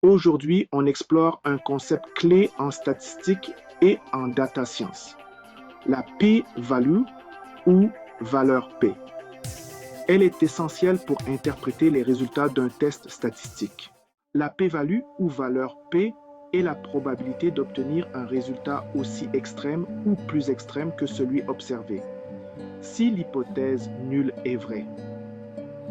Aujourd'hui, on explore un concept clé en statistique et en data science, la p-value ou valeur P. Elle est essentielle pour interpréter les résultats d'un test statistique. La p-value ou valeur P est la probabilité d'obtenir un résultat aussi extrême ou plus extrême que celui observé, si l'hypothèse nulle est vraie.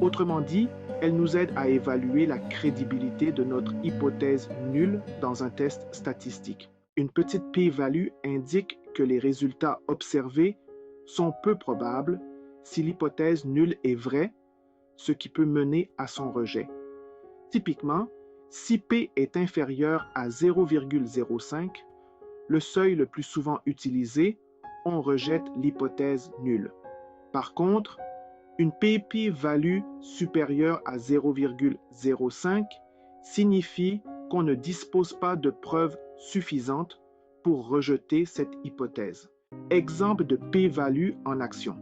Autrement dit, elle nous aide à évaluer la crédibilité de notre hypothèse nulle dans un test statistique. Une petite p-value indique que les résultats observés sont peu probables si l'hypothèse nulle est vraie, ce qui peut mener à son rejet. Typiquement, si p est inférieur à 0,05, le seuil le plus souvent utilisé, on rejette l'hypothèse nulle. Par contre, une p-value supérieure à 0,05 signifie qu'on ne dispose pas de preuves suffisantes pour rejeter cette hypothèse. Exemple de p-value en action.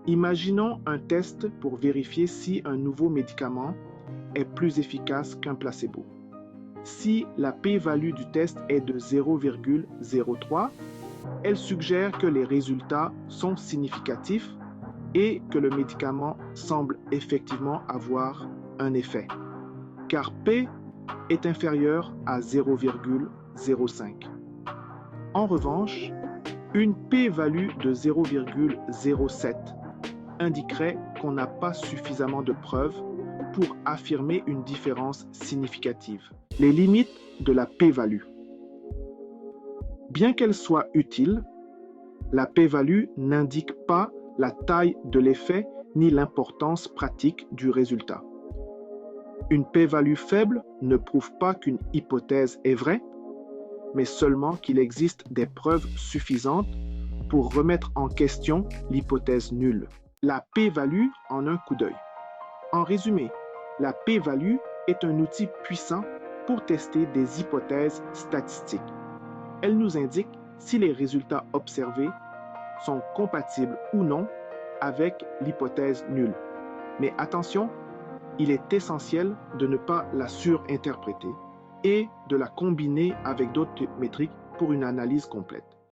Imaginons un test pour vérifier si un nouveau médicament est plus efficace qu'un placebo. Si la p-value du test est de 0,03, elle suggère que les résultats sont significatifs et que le médicament semble effectivement avoir un effet, car P est inférieur à 0,05. En revanche, une p-value de 0,07 indiquerait qu'on n'a pas suffisamment de preuves pour affirmer une différence significative. Les limites de la p-value. Bien qu'elle soit utile, la p-value n'indique pas la taille de l'effet ni l'importance pratique du résultat. Une p-value faible ne prouve pas qu'une hypothèse est vraie, mais seulement qu'il existe des preuves suffisantes pour remettre en question l'hypothèse nulle. La p-value en un coup d'œil. En résumé, la p-value est un outil puissant pour tester des hypothèses statistiques. Elle nous indique si les résultats observés sont compatibles ou non avec l'hypothèse nulle. Mais attention, il est essentiel de ne pas la surinterpréter et de la combiner avec d'autres métriques pour une analyse complète.